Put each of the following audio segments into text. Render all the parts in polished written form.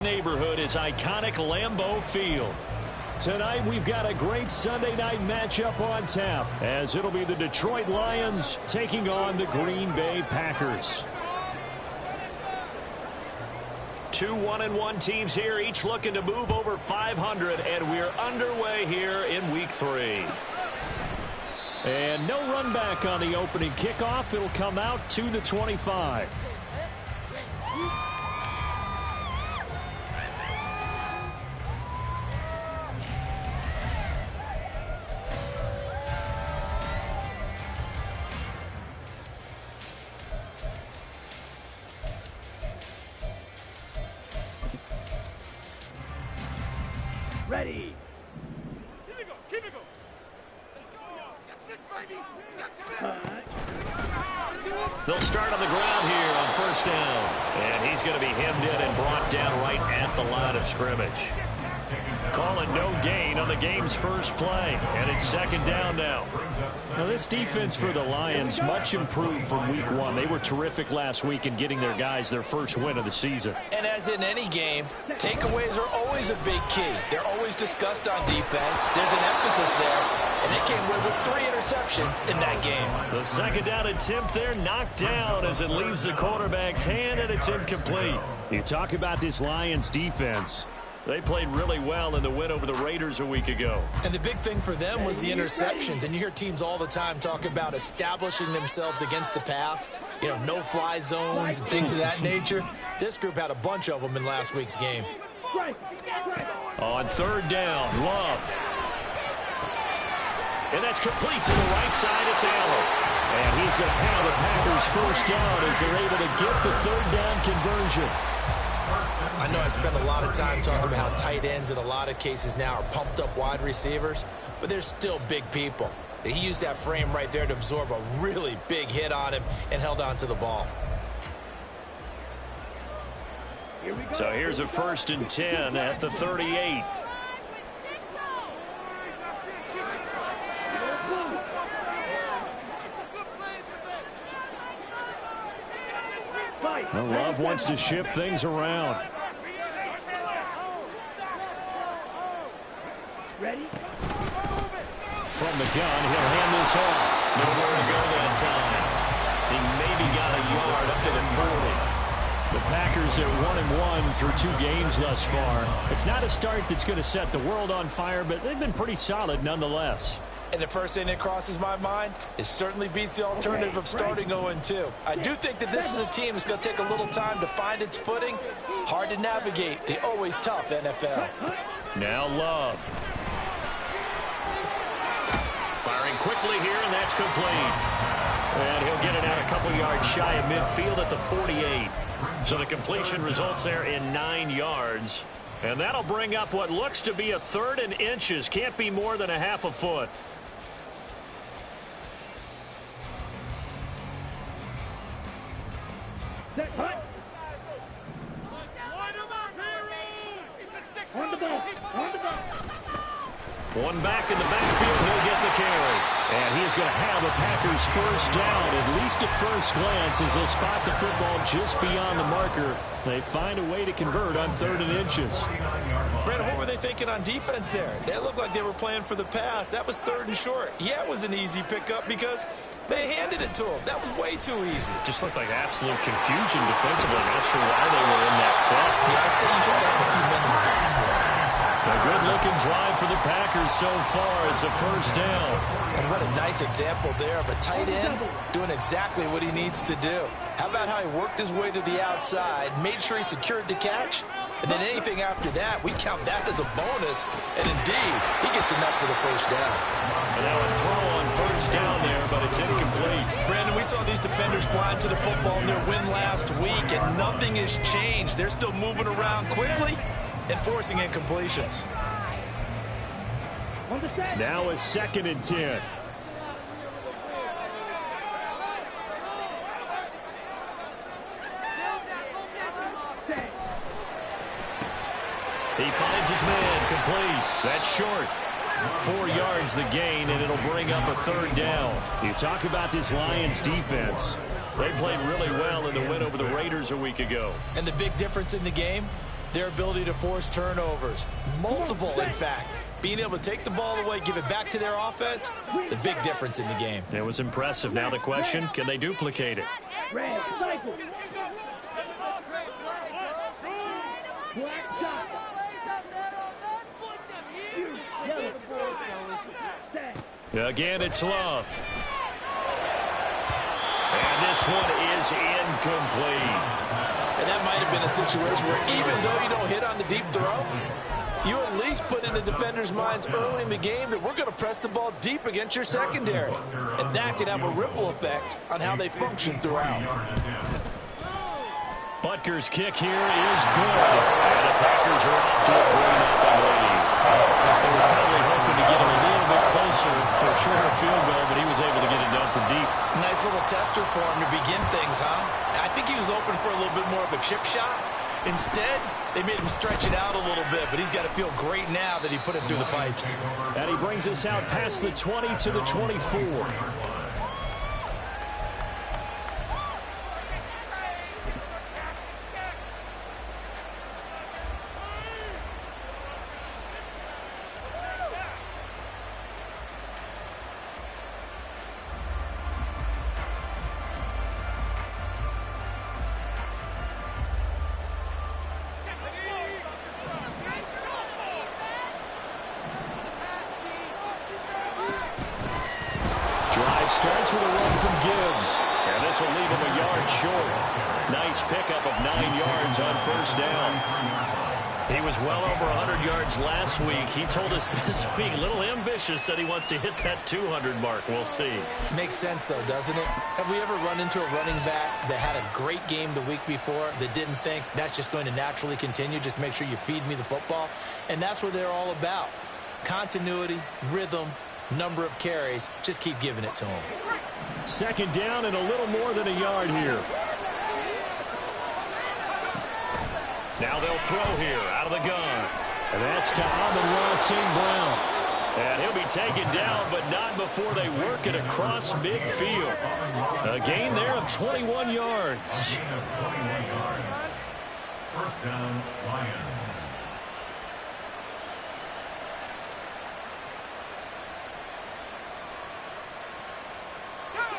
Neighborhood is iconic Lambeau Field. Tonight we've got a great Sunday night matchup on tap as it'll be the Detroit Lions taking on the Green Bay Packers. Two 1-1 teams here, each looking to move over 500, and we're underway here in week 3. And no run back on the opening kickoff. It'll come out to the 25. Ready. Keep it go. They'll start on the ground here on first down. And he's going to be hemmed in and brought down right at the line of scrimmage. Calling no gain on the game's first play. And it's second down now. Now this defense for the Lions much improved from week 1. They were terrific last week in getting their guys their first win of the season. And as in any game, takeaways are always a big key. They're always discussed on defense. There's an emphasis there. And they came away with 3 interceptions in that game. The second down attempt there knocked down as it leaves the quarterback's hand, and it's incomplete. You talk about this Lions defense. They played really well in the win over the Raiders a week ago. And the big thing for them was the interceptions. And you hear teams all the time talk about establishing themselves against the pass. You know, no-fly zones and things of that nature. This group had a bunch of them in last week's game. On third down, Love. And that's complete to the right side. It's Allen. And he's going to have the Packers first down as they're able to get the third down conversion. I know I spend a lot of time talking about how tight ends in a lot of cases now are pumped up wide receivers, but they're still big people. He used that frame right there to absorb a really big hit on him and held on to the ball. So here's a 1st and 10 at the 38. Well, Love wants to shift things around. Ready? From the gun, he'll hand this off. Nowhere to go that time. He maybe got a yard up to the 40. The Packers are 1-1 through 2 games thus far. It's not a start that's going to set the world on fire, but they've been pretty solid nonetheless. And the first thing that crosses my mind, it certainly beats the alternative of starting 0-2. I do think that this is a team that's going to take a little time to find its footing. Hard to navigate the always tough NFL. Now Love. Firing quickly here, and that's complete. And he'll get it out a couple yards shy of midfield at the 48. So the completion results there in 9 yards. And that'll bring up what looks to be a 3rd and inches. Can't be more than a half a foot. On the ball. On the ball. One back in the backfield, he'll get the carry. And he's going to have a Packers first down, at least at first glance, as they'll spot the football just beyond the marker. They find a way to convert on 3rd and inches. Brandon, what were they thinking on defense there? They looked like they were playing for the pass. That was 3rd and short. Yeah, it was an easy pickup because they handed it to him. That was way too easy. Just looked like absolute confusion defensively. Not sure why they were in that set. Yeah, I'd say you should have a few men in the box there. A good-looking drive for the Packers so far. It's a first down. And what a nice example there of a tight end doing exactly what he needs to do. How about how he worked his way to the outside, made sure he secured the catch, and then anything after that, we count that as a bonus. And indeed, he gets enough for the first down. And now a throw on first down there, but it's incomplete. Brandon, we saw these defenders flying to the football in their win last week, and nothing has changed. They're still moving around quickly and forcing incompletions. Now a 2nd and 10. He finds his man, complete. That's short. 4 yards the gain, and it'll bring up a 3rd down. You talk about this Lions defense. They played really well in the win over the Raiders a week ago. And the big difference in the game, Their ability to force turnovers. Multiple, in fact. Being able to take the ball away, give it back to their offense, the big difference in the game. It was impressive. Now the question, can they duplicate it? Red, cycle. Black shot. Yellow. Again, it's Love. And this one is incomplete. And that might have been a situation where even though you don't hit on the deep throw, you at least put in the defenders' minds early in the game that we're going to press the ball deep against your secondary. And that can have a ripple effect on how they function throughout. Butker's kick here is good. And the Packers are off to a 3-0 lead. They were probably hoping to get him a little bit closer for a shorter field goal, but he was able to get it done from deep. Nice little tester for him to begin things, huh? I think he was open for a little bit more of a chip shot. Instead, they made him stretch it out a little bit, but he's got to feel great now that he put it through the pipes. And he brings us out past the 20 to the 24. Starts with a run from Gibbs. And this will leave him a yard short. Nice pickup of 9 yards on first down. He was well over 100 yards last week. He told us this week, a little ambitious, said he wants to hit that 200 mark. We'll see. Makes sense, though, doesn't it? Have we ever run into a running back that had a great game the week before that didn't think that's just going to naturally continue? Just make sure you feed me the football. And that's what they're all about. Continuity, rhythm, number of carries. Just keep giving it to him. Second down and a little more than a yard here. Now they'll throw here out of the gun. And that's to Amon-Ra St. Brown. And he'll be taken down, but not before they work it across midfield. A gain there of 21 yards. First down, Lions.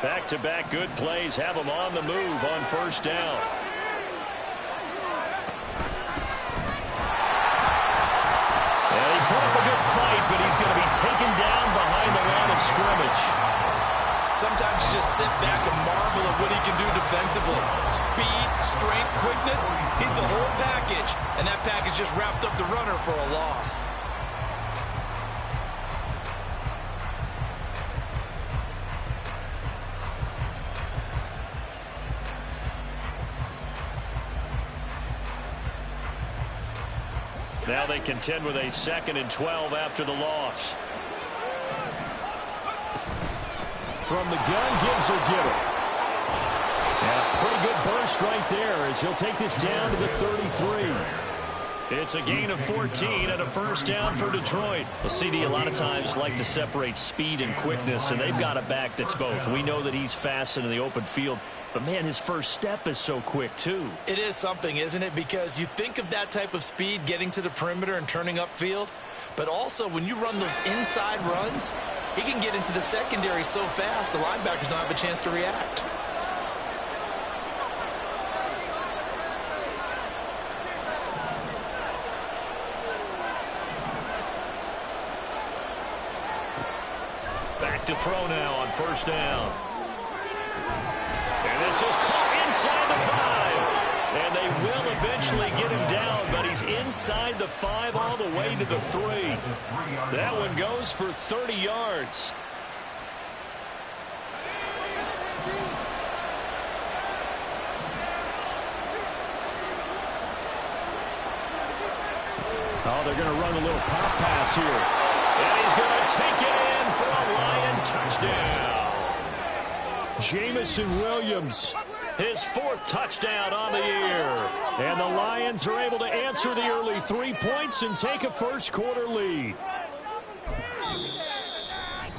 Back-to-back good plays have him on the move on first down. And he put up a good fight, but he's going to be taken down behind the line of scrimmage. Sometimes you just sit back and marvel at what he can do defensively. Speed, strength, quickness. He's the whole package. And that package just wrapped up the runner for a loss. Now they contend with a 2nd and 12 after the loss. From the gun, Gibbs will get it. And a pretty good burst right there as he'll take this down to the 33. It's a gain of 14 and a first down for Detroit. Well, CD, a lot of times like to separate speed and quickness, and they've got a back that's both. We know that he's fast in the open field, but, man, his first step is so quick, too. It is something, isn't it? Because you think of that type of speed getting to the perimeter and turning upfield, but also when you run those inside runs, he can get into the secondary so fast the linebackers don't have a chance to react. Back to throw now on first down. And this is caught inside the 5. And they will eventually get him down, but he's inside the 5 all the way to the 3. That one goes for 30 yards. Oh, they're going to run a little pop pass here. And he's going to take it in for a Lion touchdown. Jamison Williams, his 4th touchdown on the year. And the Lions are able to answer the early 3 points and take a first quarter lead.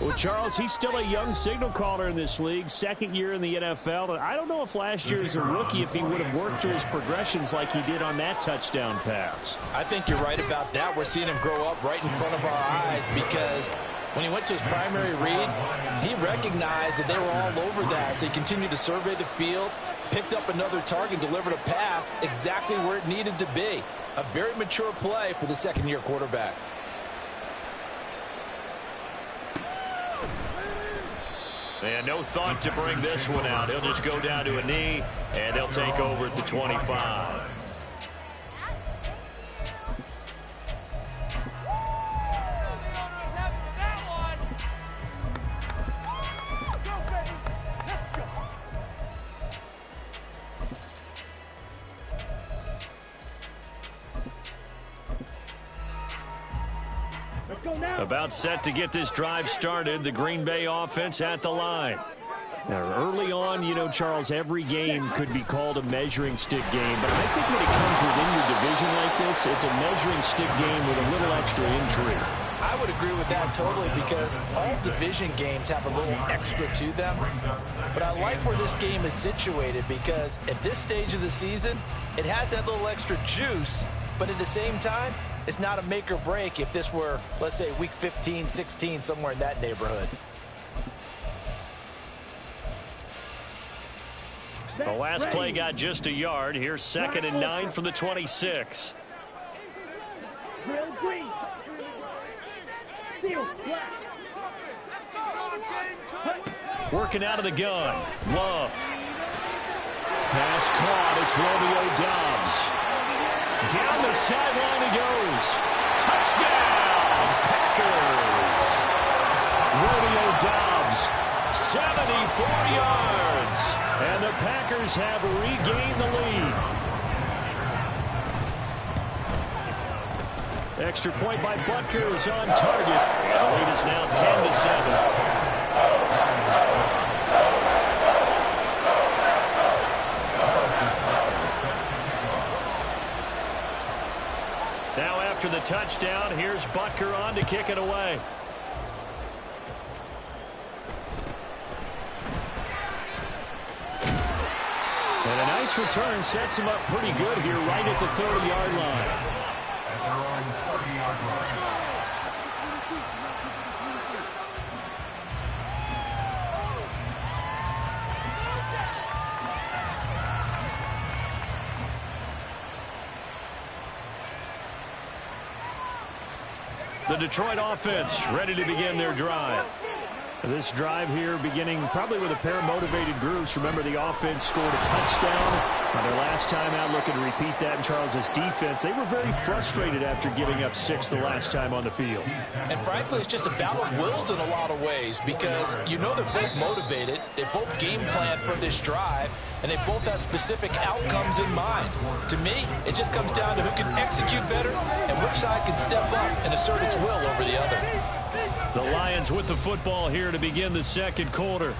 Well, Charles, he's still a young signal caller in this league, second year in the NFL. And I don't know if last year as a rookie, if he would have worked through his progressions like he did on that touchdown pass. I think you're right about that. We're seeing him grow up right in front of our eyes because when he went to his primary read, he recognized that they were all over that. So he continued to survey the field, picked up another target, delivered a pass exactly where it needed to be. A very mature play for the second-year quarterback. And no thought to bring this one out. He'll just go down to a knee, and they'll take over at the 25. About set to get this drive started, the Green Bay offense at the line. Now, early on, you know, Charles, every game could be called a measuring stick game, but I think when it comes within your division like this, it's a measuring stick game with a little extra intrigue. I would agree with that totally because all division games have a little extra to them. But I like where this game is situated because at this stage of the season, it has that little extra juice, but at the same time, it's not a make or break if this were, let's say, week 15, 16, somewhere in that neighborhood. The last play got just a yard. Here's 2nd and 9 from the 26. Working out of the gun. Love. Pass caught. It's Romeo Doubs. Down the sideline he goes. Touchdown, Packers. Romeo Doubs, 74 yards. And the Packers have regained the lead. Extra point by Butker is on target. The lead is now 10-7. Now after the touchdown, here's Butker on to kick it away. And a nice return sets him up pretty good here right at the 30-yard line. The Detroit offense ready to begin their drive. This drive here beginning probably with a pair of motivated groups. Remember, the offense scored a touchdown on their last time out, looking to repeat that in Charles's defense. They were very frustrated after giving up 6 the last time on the field. And frankly, it's just a battle of wills in a lot of ways because you know they're both motivated. They both game plan for this drive, and they both have specific outcomes in mind. To me, it just comes down to who can execute better and which side can step up and assert its will over the other. The Lions with the football here to begin the second quarter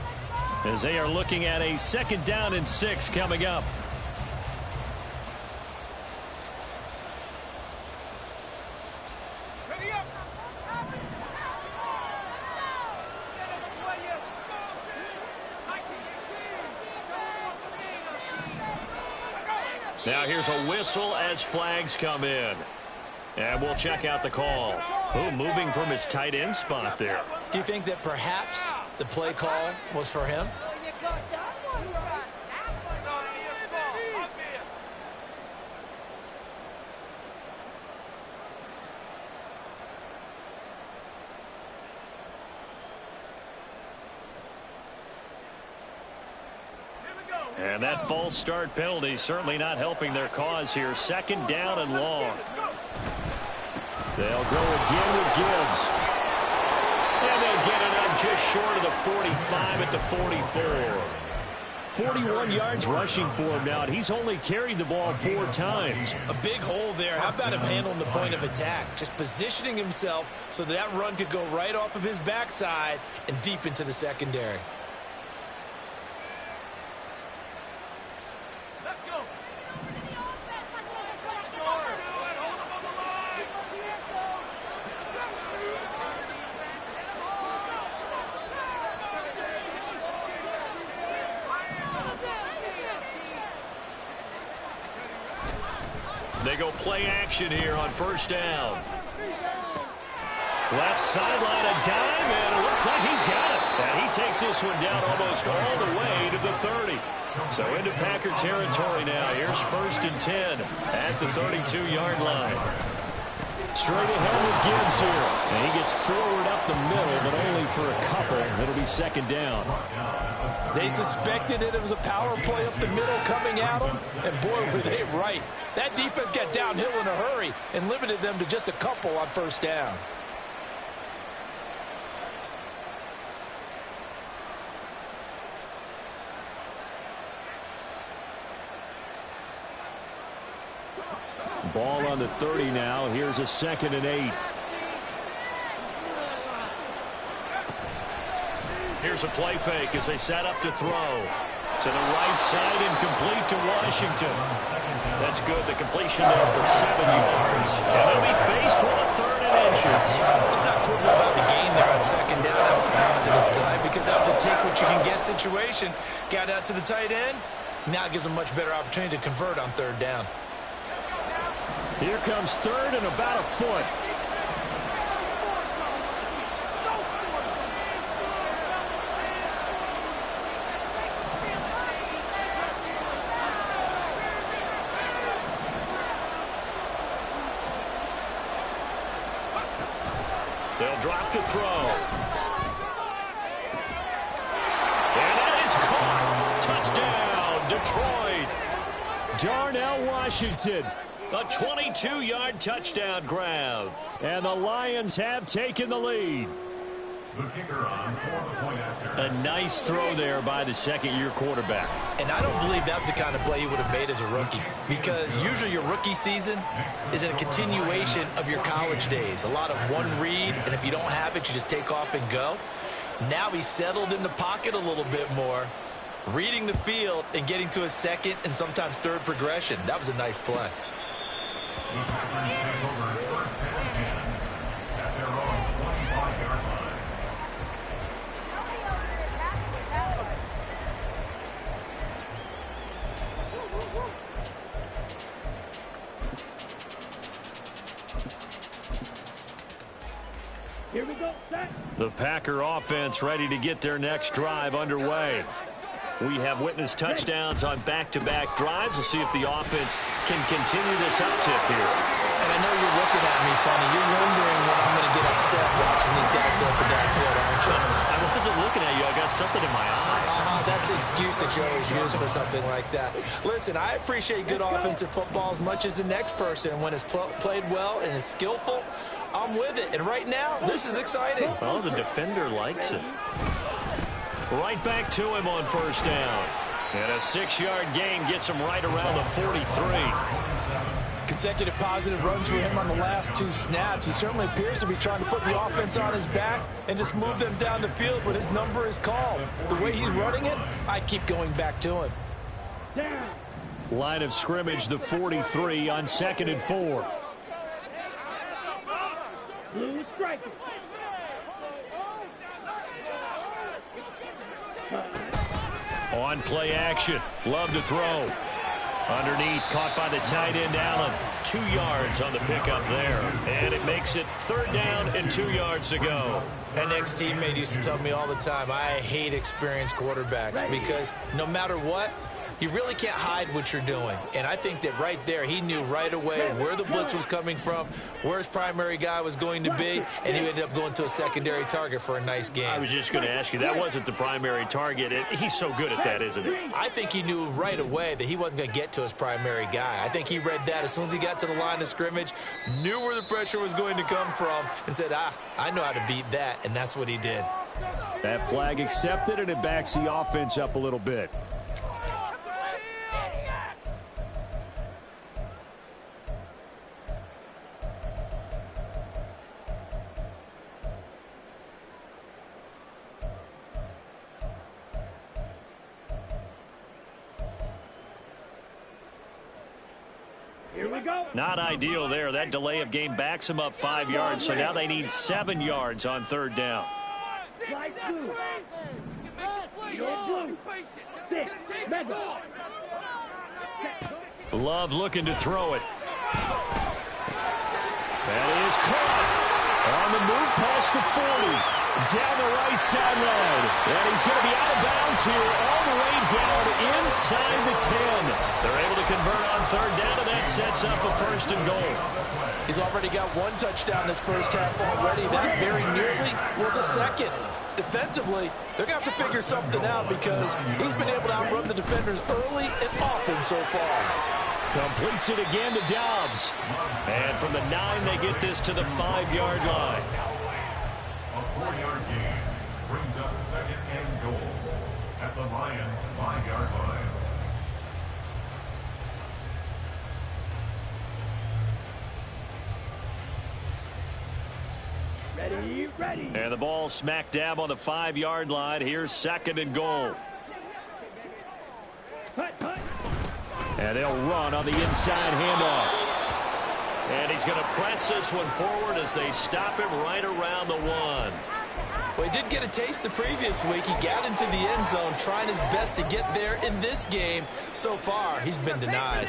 as they are looking at a 2nd down and 6 coming up. Now here's a whistle as flags come in. And we'll check out the call. Oh, moving from his tight end spot there. Do you think that perhaps the play call was for him? And that false start penalty certainly not helping their cause here. 2nd down and long. They'll go again with Gibbs. And they'll get it up just short of the 45 at the 44. 41 yards rushing for him now, and he's only carried the ball 4 times. A big hole there. How about him handling the point of attack? Just positioning himself so that run could go right off of his backside and deep into the secondary. They go play action here on first down. Left sideline, a dime, and it looks like he's got it. And he takes this one down almost all the way to the 30. So into Packer territory now. Here's 1st and 10 at the 32-yard line. Straight ahead with Gibbs here. And he gets forward up the middle, but only for a couple. It'll be 2nd down. They suspected it was a power play up the middle coming at them, and boy, were they right. That defense got downhill in a hurry and limited them to just a couple on 1st down. Ball on the 30 now. Here's a 2nd and 8. Here's a play fake as they set up to throw. To the right side and complete to Washington. That's good. The completion there for 7 yards. And they'll be faced with a 3rd and inches. Let's not quibble about the gain there on 2nd down. That was a positive play because that was a take-what-you-can-get situation. Got out to the tight end. Now it gives them much better opportunity to convert on 3rd down. Here comes 3rd and about a foot. They'll drop to throw. And that is caught. Touchdown, Detroit. Darnell Washington. A 22-yard touchdown grab. And the Lions have taken the lead. The kicker on for the point after. A nice throw there by the 2nd-year quarterback. And I don't believe that was the kind of play you would have made as a rookie, because usually your rookie season is a continuation of your college days. A lot of one read, and if you don't have it, you just take off and go. Now he's settled in the pocket a little bit more, reading the field and getting to a 2nd and sometimes 3rd progression. That was a nice play. The Packers take over 1st and 10 at their own 25-yard line. Here we go, set. The Packer offense ready to get their next drive underway. We have witnessed touchdowns on back-to-back drives. We'll see if the offense can continue this uptick here. And I know you're looking at me funny. You're wondering when I'm going to get upset watching these guys go up and down the field, aren't you? I wasn't looking at you. I got something in my eye. That's the excuse that you always use for something like that. Listen, I appreciate good offensive football as much as the next person. When it's played well and is skillful, I'm with it. And right now, this is exciting. Well, the defender likes it. Right back to him on 1st down. And a 6-yard gain gets him right around the 43. Consecutive positive runs for him on the last 2 snaps. He certainly appears to be trying to put the offense on his back and just move them down the field when his number is called. The way he's running it, I keep going back to him. Down. Line of scrimmage, the 43 on 2nd and 4. Blue striker. On play action. Love to throw. Underneath, caught by the tight end, Allen. 2 yards on the pickup there. And it makes it 3rd down and 2 yards to go. An ex-teammate used to tell me all the time, I hate experienced quarterbacks because no matter what, you really can't hide what you're doing. And I think that right there, he knew right away where the blitz was coming from, where his primary guy was going to be, and he ended up going to a secondary target for a nice game. I was just going to ask you, that wasn't the primary target. He's so good at that, isn't he? I think he knew right away that he wasn't going to get to his primary guy. I think he read that as soon as he got to the line of scrimmage, knew where the pressure was going to come from, and said, I know how to beat that, and that's what he did. That flag accepted, and it backs the offense up a little bit. Here we go. Not ideal there. That delay of game backs them up 5 yards, so now they need 7 yards on 3rd down. Slide 2. Blue. 6. Mega. Love looking to throw it. That is caught on the move past the 40. Down the right sideline. And he's going to be out of bounds here all the way down inside the 10. They're able to convert on third down, and that sets up a first and goal. He's already got one touchdown this first half already. That very nearly was a second. Defensively, they're going to have to figure something out because he's been able to outrun the defenders early and often so far. Completes it again to Dobbs. And from the 9, they get this to the 5-yard line. A 4-yard gain brings up second and goal at the Lions' 5-yard line. Ready, ready. And the ball smack dab on the 5-yard line. Here's second and goal. Hut, hut. And they'll run on the inside handoff. And he's going to press this one forward as they stop him right around the 1. Well, he did get a taste the previous week. He got into the end zone trying his best to get there in this game. So far, he's been denied.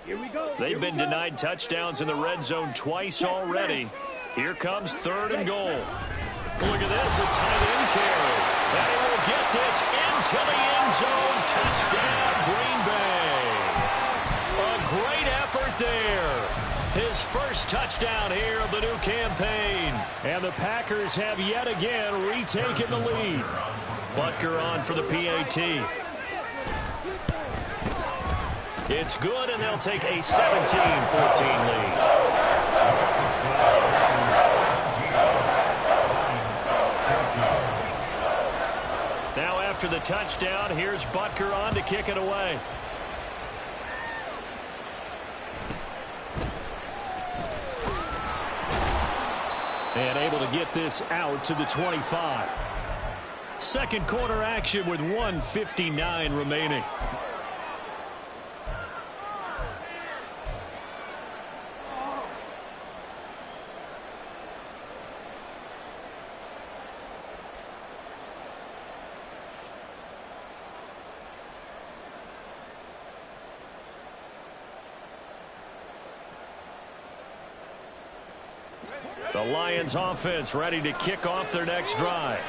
Here we go. They've been denied touchdowns in the red zone twice already. Here comes third and goal. Look at this, a tight end carry. And he will get this into the end zone. Touchdown, Green Bay. A great effort there. His first touchdown here of the new campaign. And the Packers have yet again retaken the lead. Butker on for the PAT. It's good, and they'll take a 17-14 lead. Now after the touchdown, here's Butker on to kick it away. And able to get this out to the 25. Second quarter action with 1:59 remaining. The Lions offense ready to kick off their next drive.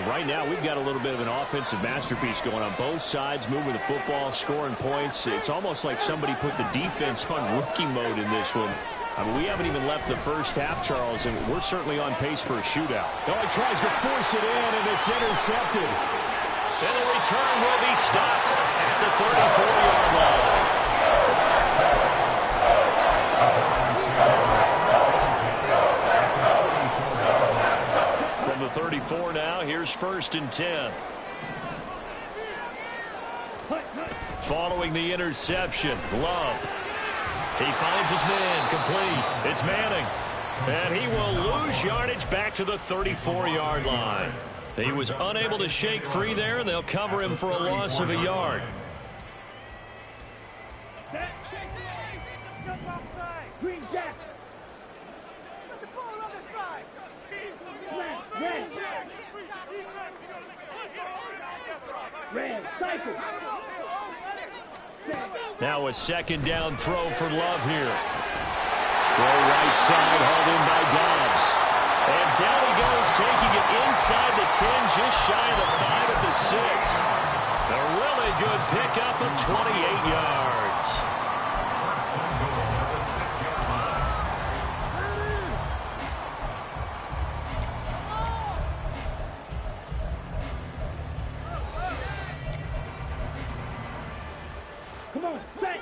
Right now, we've got a little bit of an offensive masterpiece going on both sides, moving the football, scoring points. It's almost like somebody put the defense on rookie mode in this one. I mean, we haven't even left the first half, Charles, and we're certainly on pace for a shootout. Oh, he tries to force it in, and it's intercepted. And the return will be stopped at the 34-yard line. From the 34 now, here's first and 10. Following the interception, Love. He finds his man, complete. It's Manning. And he will lose yardage back to the 34-yard line. He was unable to shake free there, and they'll cover him for a loss of a yard. Green Jack. Red, cycle. Now a second down throw for Love here. Throw right side, hauled in by Dobbs. And down he goes, taking it inside the 10, just shy of the 5 at the 6. A really good pickup of 28 yards. Come on, set.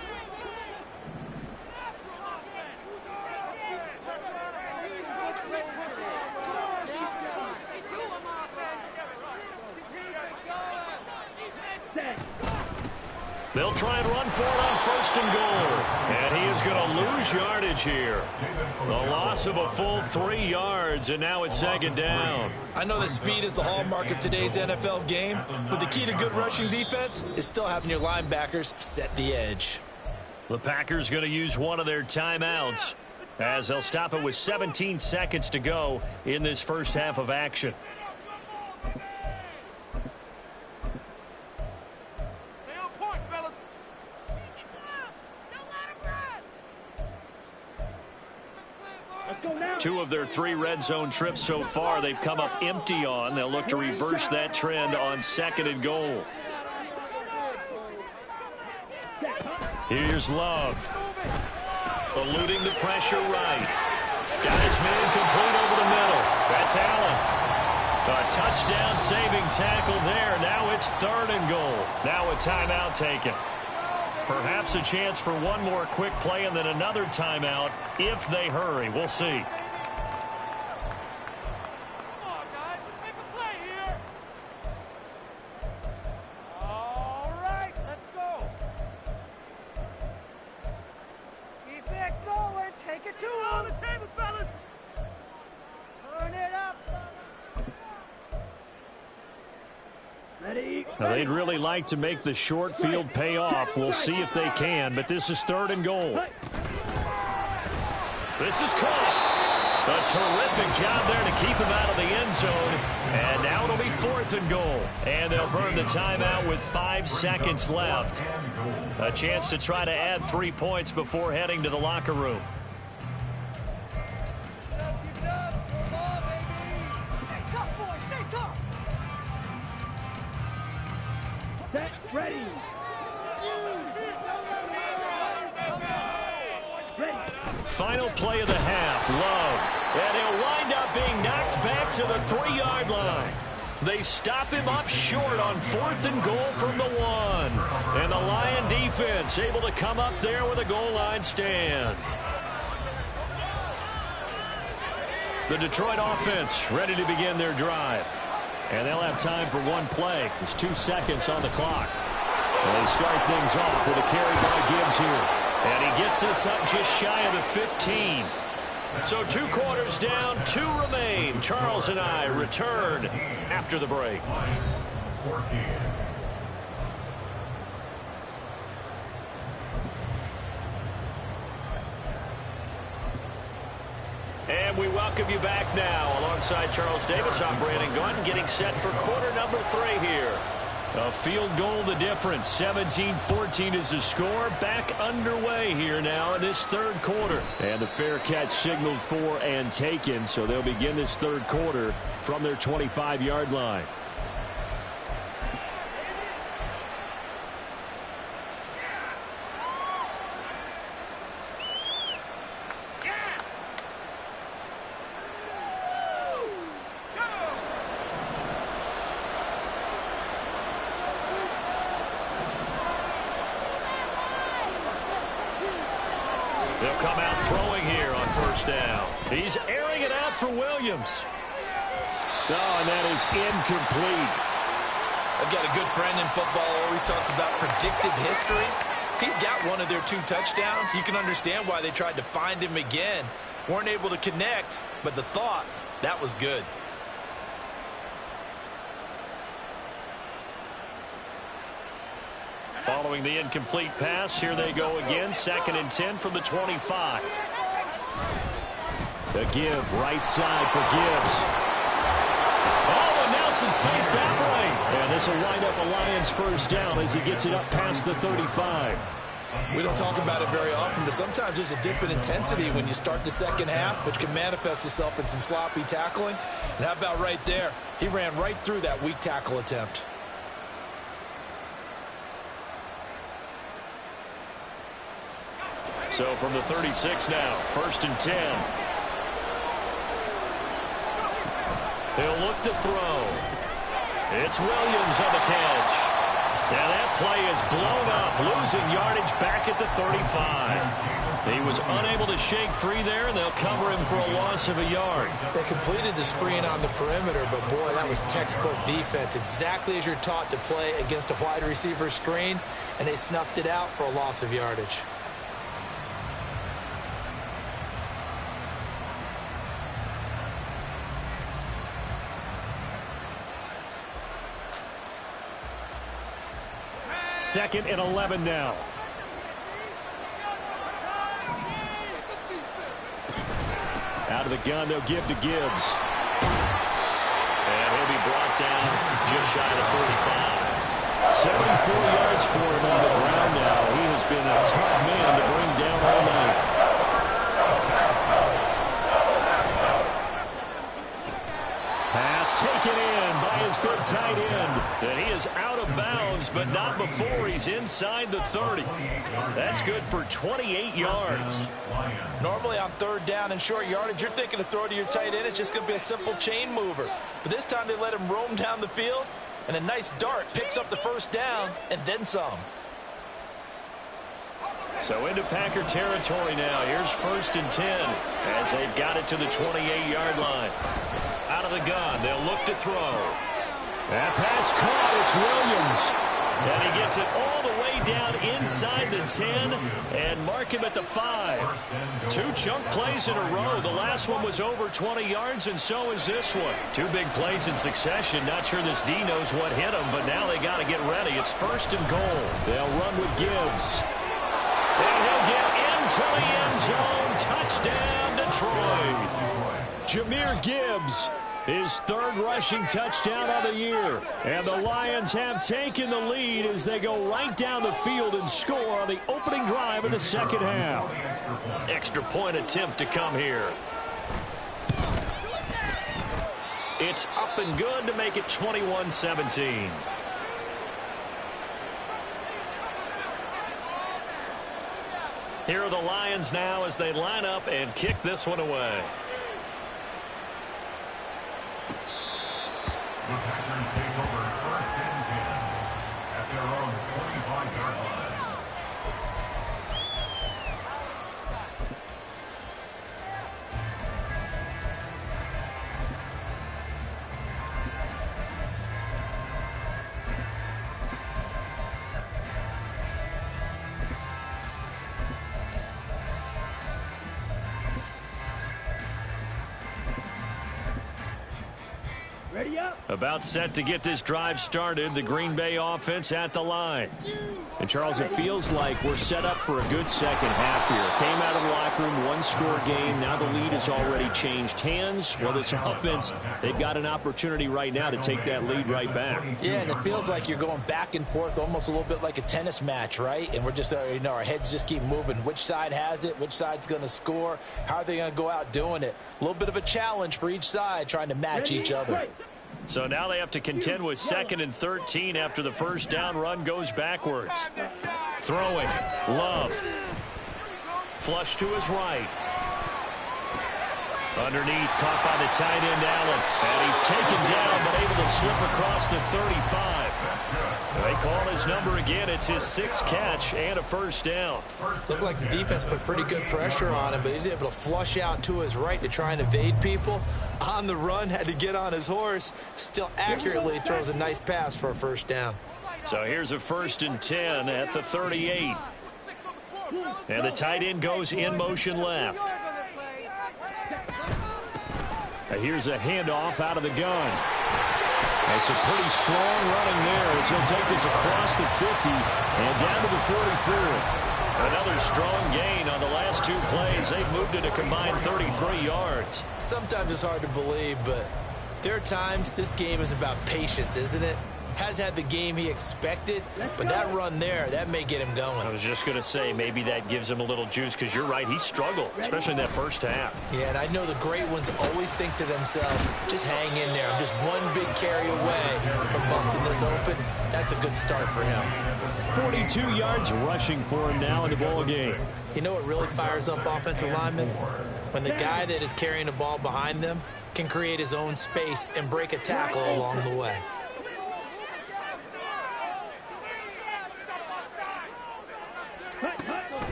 They'll try and run for it on first and goal. And he is going to lose yardage here. The loss of a full 3 yards, and now it's second down. I know that speed is the hallmark of today's NFL game, but the key to good rushing defense is still having your linebackers set the edge. The Packers going to use one of their timeouts. as they'll stop it with 17 seconds to go in this first half of action. Stay on point, fellas. Let's go now. 2 of their 3 red zone trips so far they've come up empty on. They'll look to reverse that trend on 2nd and goal. Here's Love. Eluding the pressure right. Got his man complete over the middle. That's Allen. A touchdown saving tackle there. Now it's 3rd and goal. Now a timeout taken. Perhaps a chance for one more quick play and then another timeout if they hurry. We'll see. Come on, guys. Let's make a play here. All right, let's go. Keep it going. Take it to On him. the table, fellas. Turn it up. Ready? Now, they'd really like to make the short field pay off. We'll see if they can, but this is 3rd and goal. This is caught. A terrific job there to keep him out of the end zone. And now it'll be 4th and goal. And they'll burn the timeout with 5 seconds left. A chance to try to add 3 points before heading to the locker room. Keep it up. Go ball, baby. Stay tough, boys. Stay tough. Set. Ready. Ready. Final play of the half, Love. And he'll wind up being knocked back to the 3-yard line. They stop him up short on 4th and goal from the 1. And the Lion defense able to come up there with a goal line stand. The Detroit offense ready to begin their drive. And they'll have time for one play. There's 2 seconds on the clock. And they start things off with a carry by Gibbs here. And he gets this up just shy of the 15. So 2 quarters down, 2 remain. Charles and I return after the break. 14. And we welcome you back now. Alongside Charles Davis, I'm Brandon Gordon, getting set for quarter number 3 here. A field goal the difference. 17-14 is the score. Back underway here now in this 3rd quarter. And the fair catch signaled for and taken, so they'll begin this 3rd quarter from their 25-yard line. They'll come out throwing here on 1st down. He's airing it out for Williams. Oh, and that is incomplete. I've got a good friend in football who always talks about predictive history. He's got one of their 2 touchdowns. You can understand why they tried to find him again. Weren't able to connect, but the thought, that was good. Following the incomplete pass, here they go again. 2nd and 10 from the 25. The give, right side for Gibbs. Oh, and Nelson space to operate. And this will wind up a Lions 1st down as he gets it up past the 35. We don't talk about it very often, but sometimes there's a dip in intensity when you start the 2nd half, which can manifest itself in some sloppy tackling. And how about right there? He ran right through that weak tackle attempt. So from the 36 now, 1st and 10. He'll look to throw. It's Williams on the catch. Now that play is blown up, losing yardage back at the 35. He was unable to shake free there, and they'll cover him for a loss of a yard. They completed the screen on the perimeter, but boy, that was textbook defense. Exactly as you're taught to play against a wide receiver screen, and they snuffed it out for a loss of yardage. Second and 11 now. of the gun, they'll give to Gibbs. And he'll be brought down just shy of the 45. 74 yards for him on the ground now. He has been a tough man to bring down all night. Pass taken in by his big tight end. And he is out of bounds, but not before he's inside the 30. That's good for 28 yards. Normally on third down and short yardage, you're thinking to throw to your tight end. It's just going to be a simple chain mover. But this time they let him roam down the field, and a nice dart picks up the first down and then some. So into Packer territory now. Here's 1st and 10 as they've got it to the 28-yard line. Out of the gun, they'll look to throw. That pass caught. It's Williams. And he gets it all the way down inside the 10 and mark him at the 5. 2 chunk plays in a row. The last one was over 20 yards, and so is this one. 2 big plays in succession. Not sure this D knows what hit him, but now they got to get ready. It's 1st and goal. They'll run with Gibbs. And he'll get into the end zone. Touchdown, Detroit. Jahmyr Gibbs, his 3rd rushing touchdown of the year. And the Lions have taken the lead as they go right down the field and score on the opening drive of the second half. Extra point attempt to come here. It's up and good to make it 21-17. Here are the Lions now as they line up and kick this one away. The Packers take over 1st and 10 at their own 45-yard line. Ready up. About set to get this drive started. The Green Bay offense at the line. And, Charles, it feels like we're set up for a good second half here. Came out of the locker room, 1-score game. Now the lead has already changed hands. Well, this offense, they've got an opportunity right now to take that lead right back. Yeah, and it feels like you're going back and forth almost a little bit like a tennis match, right? And we're just, our heads just keep moving. Which side has it? Which side's going to score? How are they going to go out doing it? A little bit of a challenge for each side trying to match each other. So now they have to contend with 2nd and 13 after the first down run goes backwards. Throwing. Love. Flush to his right. Underneath, caught by the tight end, Allen. And he's taken down, but able to slip across the 35. They call his number again. It's his 6th catch and a first down. Looked like the defense put pretty good pressure on him, but he's able to flush out to his right to try and evade people. On the run, had to get on his horse. Still accurately throws a nice pass for a first down. So here's a 1st and 10 at the 38. And the tight end goes in motion left. Here's a handoff out of the gun. And some pretty strong running there as he'll take this across the 50 and down to the 44. Another strong gain on the last 2 plays. They've moved it a combined 33 yards. Sometimes it's hard to believe, but there are times this game is about patience, isn't it? Has had the game he expected, but that run there, that may get him going. I was just going to say, maybe that gives him a little juice, because you're right, he struggled, especially in that first half. Yeah, and I know the great ones always think to themselves, just hang in there. I'm just one big carry away from busting this open. That's a good start for him. 42 yards rushing for him now in the ball game. You know what really fires up offensive linemen? When the guy that is carrying the ball behind them can create his own space and break a tackle along the way.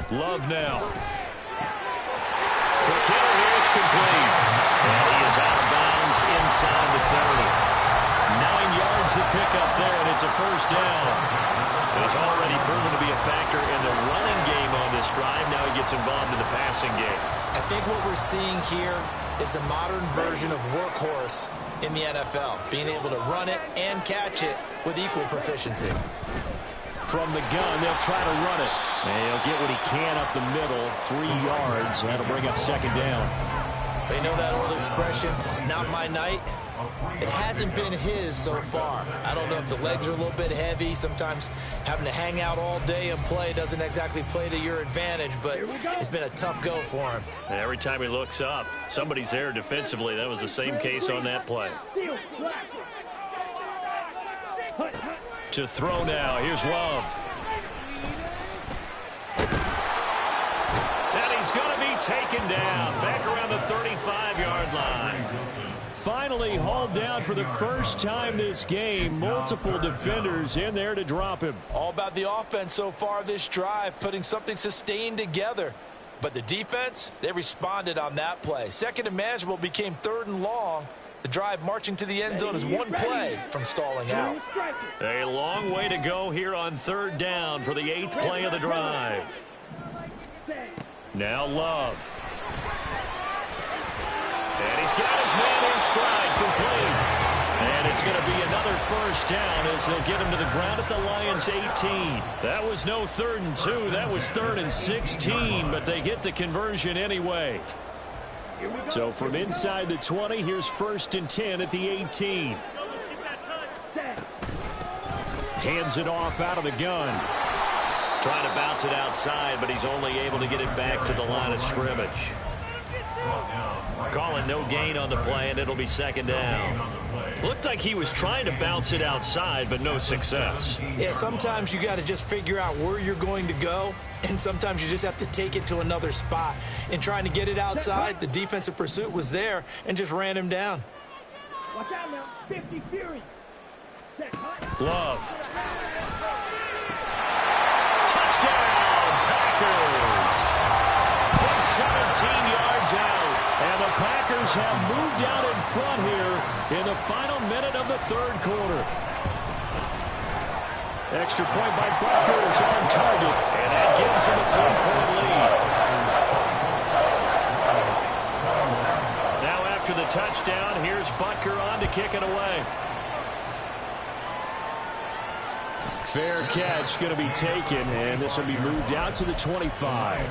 Love now. The kill here, it's complete. And he is out of bounds inside the 30. 9 yards to pick up there, and it's a first down. He's already proven to be a factor in the running game on this drive. Now he gets involved in the passing game. I think what we're seeing here is the modern version of workhorse in the NFL, being able to run it and catch it with equal proficiency. From the gun, they'll try to run it. And he'll get what he can up the middle, 3 yards. That'll bring up second down. You know that old expression, it's not my night? It hasn't been his so far. I don't know if the legs are a little bit heavy. Sometimes having to hang out all day and play doesn't exactly play to your advantage, but it's been a tough go for him. And every time he looks up, somebody's there defensively. That was the same case on that play. To throw now. Here's Love. And he's going to be taken down. Back around the 35-yard line. Finally hauled down for the first time this game. Multiple defenders in there to drop him. All about the offense so far this drive, putting something sustained together. But the defense, they responded on that play. Second and manageable became 3rd and long. The drive marching to the end zone is one play from stalling out. A long way to go here on 3rd down for the 8th play of the drive. Now Love. And he's got his man in stride, complete. And it's going to be another first down as they'll get him to the ground at the Lions' 18. That was no 3rd and 2. That was 3rd and 16, but they get the conversion anyway. So from inside the 20, here's 1st and 10 at the 18. Hands it off out of the gun. Trying to bounce it outside, but he's only able to get it back to the line of scrimmage. Calling no gain on the play, and it'll be 2nd down. Looked like he was trying to bounce it outside, but no success. Yeah, sometimes you got to just figure out where you're going to go, and sometimes you just have to take it to another spot. In trying to get it outside, the defensive pursuit was there and just ran him down. Watch out now, 50 Fury. Love. Touchdown, Packers. 17 yards out, and the Packers have moved out in front here in the final minute of the 3rd quarter. Extra point by Butker is on target, and that gives him a 3-point lead. Now after the touchdown, here's Butker on to kick it away. Fair catch going to be taken, and this will be moved out to the 25.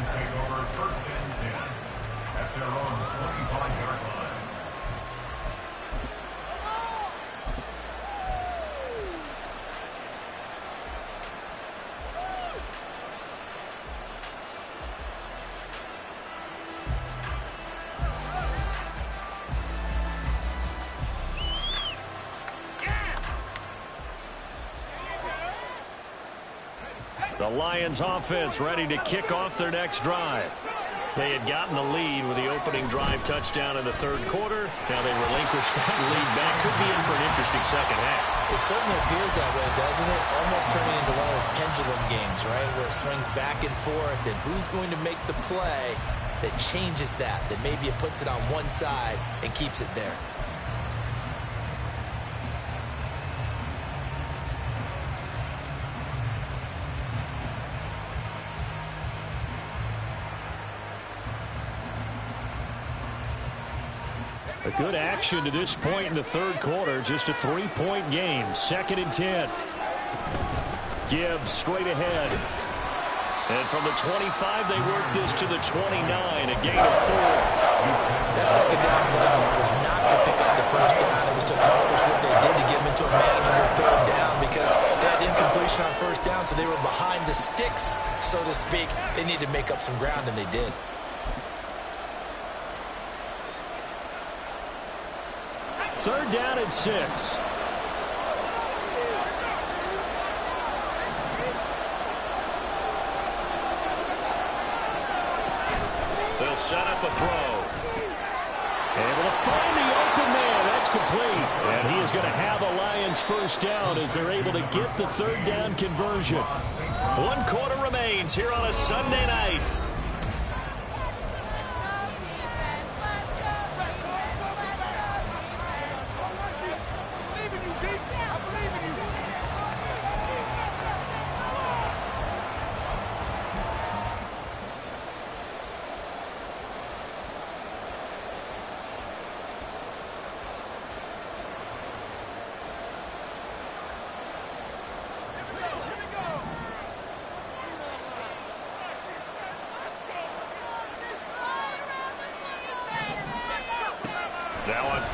The Lions offense ready to kick off their next drive. They had gotten the lead with the opening drive touchdown in the 3rd quarter. Now they relinquish that lead back. Could be in for an interesting 2nd half. It certainly appears that way, doesn't it? Almost turning into one of those pendulum games, right? Where it swings back and forth, and who's going to make the play that changes that maybe it puts it on one side and keeps it there. A good action to this point in the 3rd quarter. Just a 3-point game. 2nd and 10. Gibbs straight ahead. And from the 25, they work this to the 29. A gain of 4. That 2nd down play call was not to pick up the 1st down. It was to accomplish what they did to get them into a manageable 3rd down because they had incompletion on 1st down, so they were behind the sticks, so to speak. They needed to make up some ground, and they did. Third down and 6. They'll set up a throw. Able to find the open man. That's complete. And he is going to have a Lions 1st down as they're able to get the 3rd down conversion. 1 quarter remains here on a Sunday night.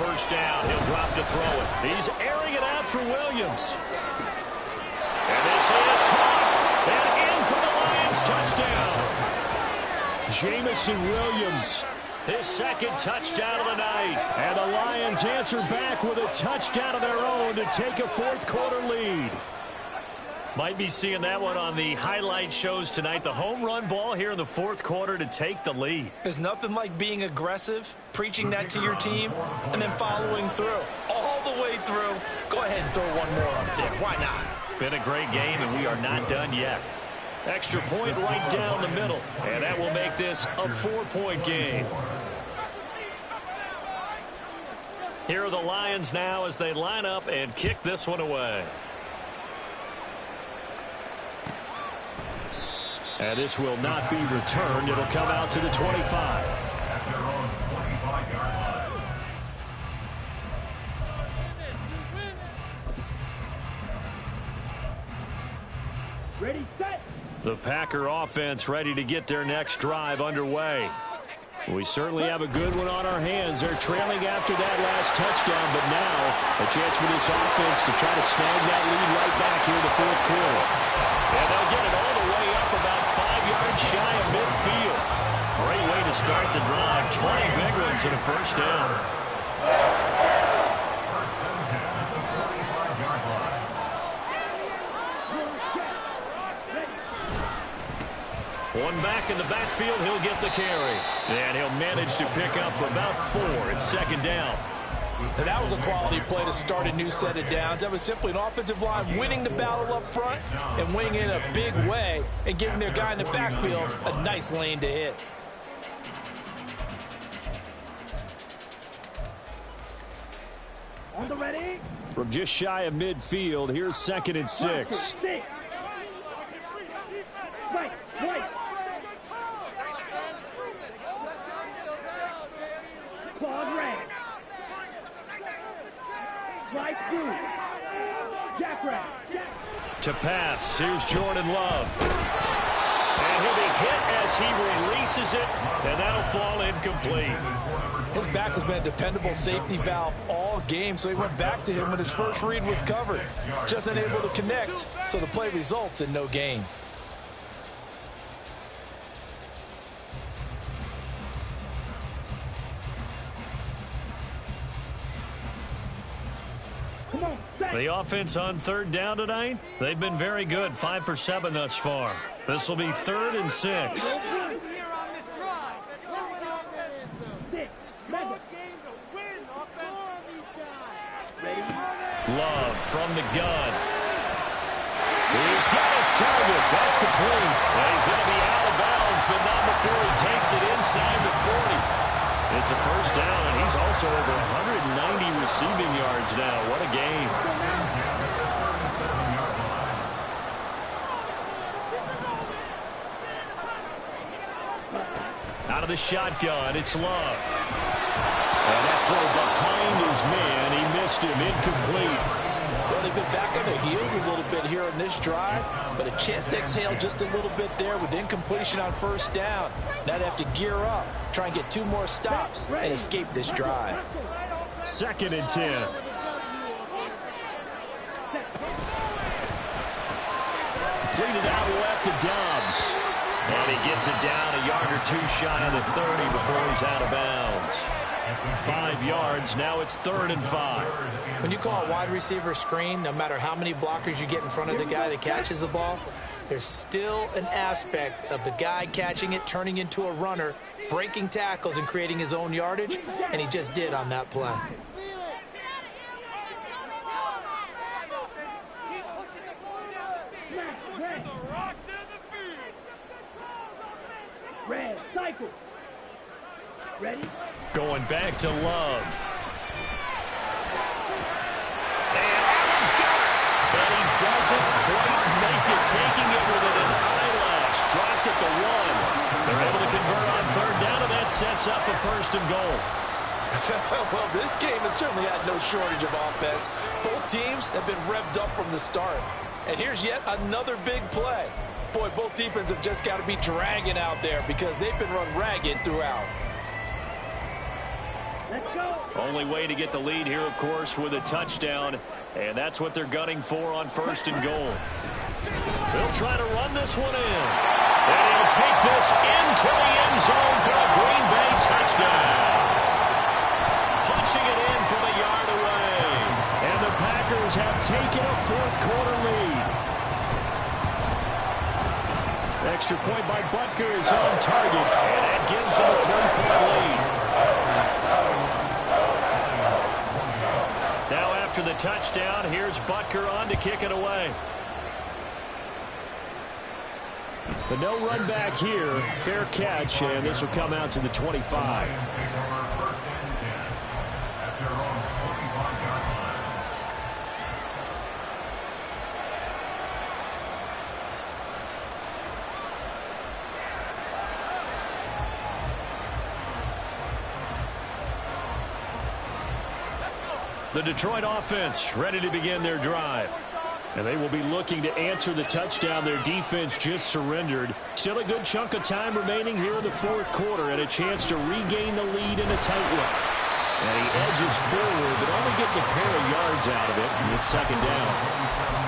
first down. He'll drop to throw it. He's airing it out for Williams. And this is caught. And in for the Lions touchdown. Jamison Williams, his second touchdown of the night. And the Lions answer back with a touchdown of their own to take a fourth-quarter lead. Might be seeing that one on the highlight shows tonight. The home run ball here in the fourth quarter to take the lead. There's nothing like being aggressive, preaching that to your team, and then following through. All the way through. Go ahead and throw one more up there. Why not? Been a great game, and we are not done yet. Extra point right down the middle, and that will make this a 4-point game. Here are the Lions now as they line up and kick this one away. And this will not be returned. It'll come out to the 25. At their own 25-yard line. Ready, set. The Packer offense ready to get their next drive underway. We certainly have a good one on our hands. They're trailing after that last touchdown, but now a chance for this offense to try to snag that lead right back here in the fourth quarter. And they'll get it all the way up about 5 yards shy of midfield. Great way to start the drive. 20 big ones and a first down. First and 10 at the 45-yard line. One back in the backfield, he'll get the carry. And he'll manage to pick up about 4. It's second down. And that was a quality play to start a new set of downs. That was simply an offensive line winning the battle up front and winning in a big way and giving their guy in the backfield a nice lane to hit. On the ready. From just shy of midfield, here's 2nd and 6. 6. Right, right. Claude Ray. Right through. Jackrack. To pass, here's Jordan Love. And he'll be hit as he releases it, and that'll fall incomplete. His back has been a dependable safety valve all game, so he went back to him when his first read was covered. Just unable to connect, so the play results in no gain. The offense on third down tonight, they've been very good, 5 for 7 thus far. This will be 3rd and 6. Love from the gun. He's got his target. That's complete. And he's going to be out of bounds, but not before he takes it inside the 40. It's a first down, and he's also over 190 receiving yards now. What a game. Out of the shotgun, it's Love. And that throw behind his man, he missed him, incomplete. Well, they've been back on their heels a little bit here in this drive, but a chance to exhale just a little bit there with incompletion on first down. Now they have to gear up, try and get 2 more stops, and escape this drive. 2nd and 10. Completed out left to Dobbs. And he gets it down a yard or 2 shy of the 30 before he's out of bounds. 5 yards, now it's 3rd and 5. When you call a wide receiver screen, no matter how many blockers you get in front of the guy that catches the ball, there's still an aspect of the guy catching it, turning into a runner, breaking tackles and creating his own yardage, and he just did on that play. Red, cycle. Ready? Going back to Love. And Allen's got it. But he doesn't quite make it, taking it with an eyelash. Dropped at the 1. They're able to convert on third down, and that sets up a 1st and goal. Well, this game has certainly had no shortage of offense. Both teams have been revved up from the start. And here's yet another big play. Boy, both defenses have just got to be dragging out there because they've been run ragged throughout. Let's go. Only way to get the lead here, of course, with a touchdown. And that's what they're gunning for on 1st and goal. They'll try to run this one in. And he'll take this into the end zone for a Green Bay touchdown. Punching it in from a yard away. And the Packers have taken a 4th quarter lead. Extra point by Butker is on target. And that gives them a 3-point lead. Now after the touchdown, here's Butker on to kick it away. But no run back here. Fair catch, and this will come out to the 25. The Detroit offense ready to begin their drive. And they will be looking to answer the touchdown their defense just surrendered. Still a good chunk of time remaining here in the 4th quarter and a chance to regain the lead in a tight one. And he edges forward but only gets a pair of yards out of it. And it's 2nd down.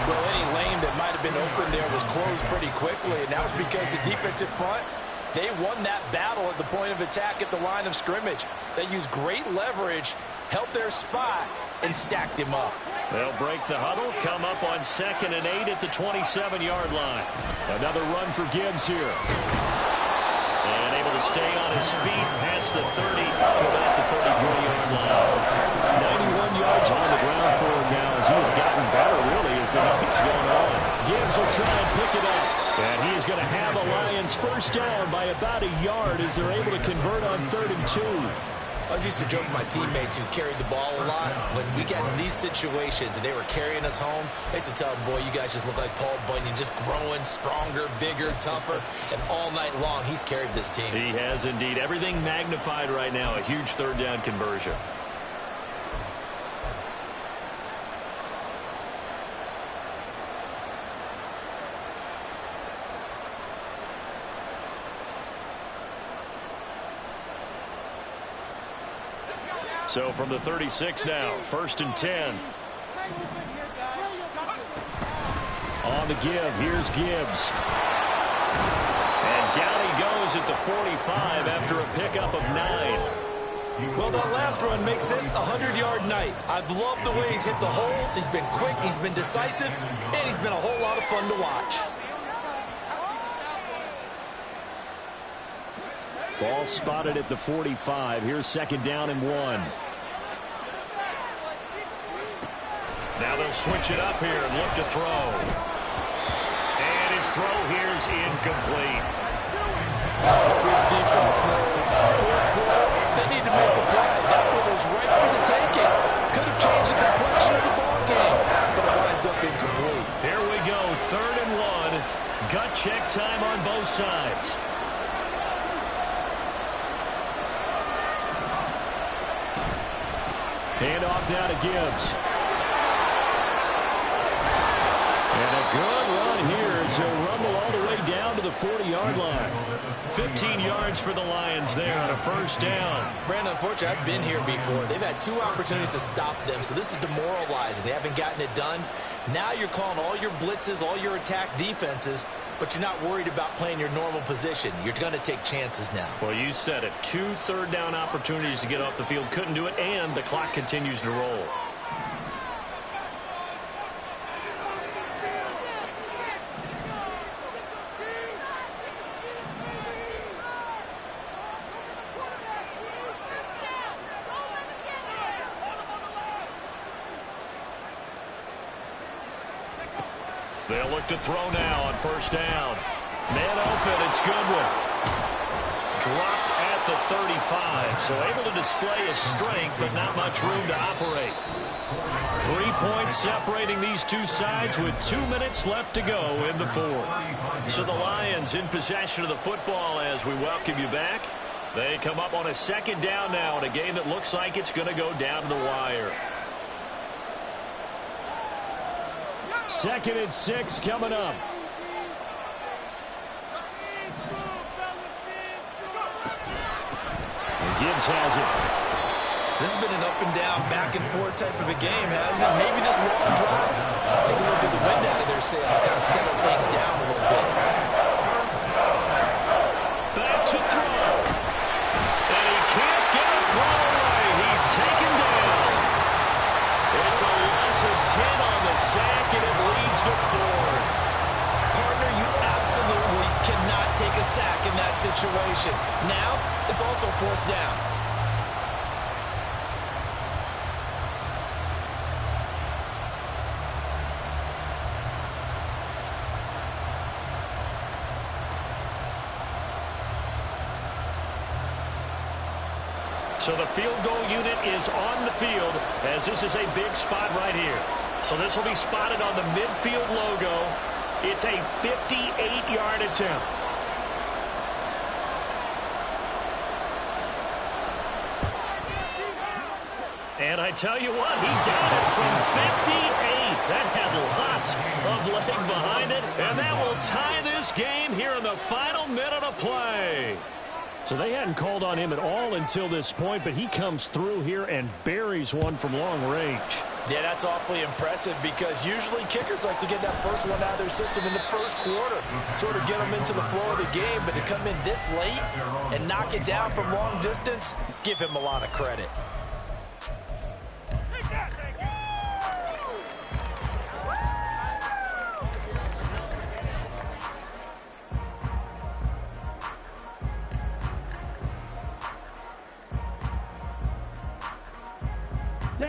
Well, any lane that might have been open there was closed pretty quickly, and that was because the defensive front, they won that battle at the point of attack at the line of scrimmage. They used great leverage, held their spot, and stacked him up. They'll break the huddle, come up on 2nd and 8 at the 27-yard line. Another run for Gibbs here. And able to stay on his feet past the 30 to about the 33-yard line. 91 yards on the ground for him now as he has gotten better, really, as the night's going on. Gibbs will try and pick it up. And he is going to have the Lions 1st down by about a yard as they're able to convert on 3rd and 2. I used to joke with my teammates who carried the ball a lot. When we got in these situations and they were carrying us home, I used to tell them, boy, you guys just look like Paul Bunyan, just growing stronger, bigger, tougher. And all night long, he's carried this team. He has indeed. Everything magnified right now. A huge 3rd down conversion. So from the 36 now, 1st and 10. On the give, here's Gibbs. And down he goes at the 45 after a pickup of 9. Well, that last run makes this a 100-yard night. I've loved the way he's hit the holes. He's been quick, he's been decisive, and he's been a whole lot of fun to watch. Ball spotted at the 45. Here's 2nd down and 1. Now they'll switch it up here and look to throw. And his throw here's incomplete. This defense knows 4th quarter, they need to make a play. That one was right for the taking. Could have changed the complexion of the ball game, but it winds up incomplete. Here we go, 3rd and 1. Gut check time on both sides. Hand off now to Gibbs. And a good run here as he'll rumble all the way down to the 40-yard line. 15 yards for the Lions there on a 1st down. Brandon, unfortunately, I've been here before. They've had 2 opportunities to stop them, so this is demoralizing. They haven't gotten it done. Now you're calling all your blitzes, all your attack defenses, but you're not worried about playing your normal position. You're going to take chances now. Well, you said it. 2 3rd down opportunities to get off the field. Couldn't do it, and the clock continues to roll. They'll look to throw now on 1st down. Man open, it's Goodwin. Dropped at the 35, so able to display his strength, but not much room to operate. 3 points separating these two sides with 2 minutes left to go in the 4th. So the Lions in possession of the football as we welcome you back. They come up on a 2nd down now in a game that looks like it's going to go down to the wire. 2nd and 6 coming up. And Gibbs has it. and down, back and forth type of a game, hasn't it? Maybe this long drive, take a little bit of the wind out of their sails, kind of settle things down a little bit. Back to throw. And he can't get a throw away. He's taken down. It's a loss of 10 on the sack, and it leads to 4th. Partner, you absolutely cannot take a sack in that situation. Now, it's also 4th down. So the field goal unit is on the field as this is a big spot right here. So this will be spotted on the midfield logo. It's a 58-yard attempt. And I tell you what, he got it from 58. That had lots of leg behind it. And that will tie this game here in the final minute of play. So they hadn't called on him at all until this point, but he comes through here and buries one from long range. Yeah, that's awfully impressive because usually kickers like to get that first one out of their system in the first quarter, sort of get them into the flow of the game, but to come in this late and knock it down from long distance, give him a lot of credit.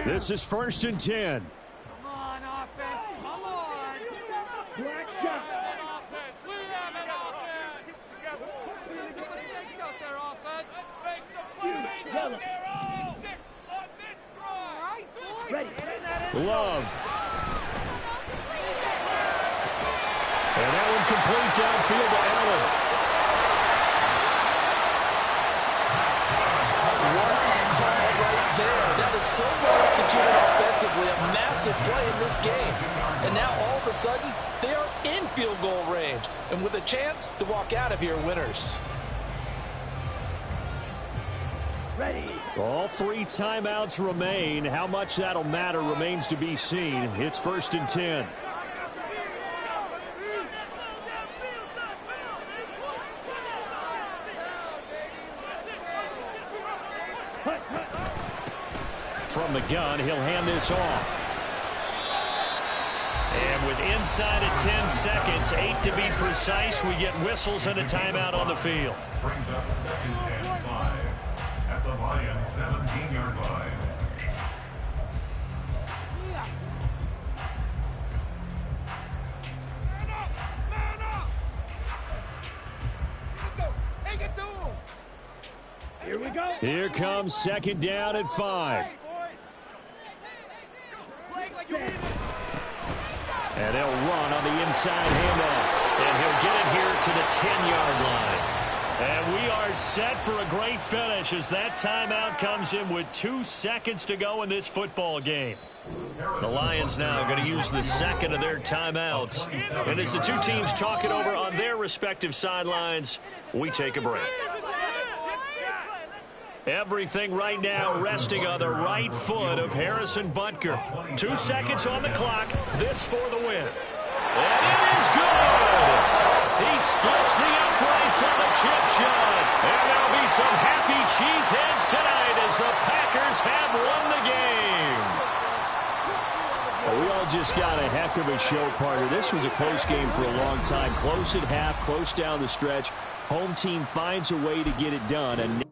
This is 1st and 10. Come on, offense. Come on. Black shot. Offense. We have an offense. Keep it together. Some mistakes out there, offense. Let's make some plays out there. Oh, 6 on this drive. All right, boys. Ready. Love. And that one complete downfield to Allen. That is so well executed offensively, a massive play in this game. And now all of a sudden, they are in field goal range and with a chance to walk out of here winners. Ready. All 3 timeouts remain. How much that'll matter remains to be seen. It's 1st and 10. From the gun, he'll hand this off. And with inside of 10 seconds, 8 to be precise, we get whistles and a timeout on the field. Brings up 2nd and 5 at the Lions 17-yard line. Man up! Take it to him! Here we go. Here comes 2nd down at 5. And they'll run on the inside handoff. And he'll get it here to the 10-yard line. And we are set for a great finish as that timeout comes in with 2 seconds to go in this football game. The Lions now going to use the second of their timeouts. And as the two teams talk it over on their respective sidelines, we take a break. Everything right now resting on the right foot of Harrison Butker. 2 seconds on the clock. This for the win. And it is good! He splits the uprights on the chip shot. And there'll be some happy cheeseheads tonight as the Packers have won the game. Well, we all just got a heck of a show, partner. This was a close game for a long time. Close at half, close down the stretch. Home team finds a way to get it done.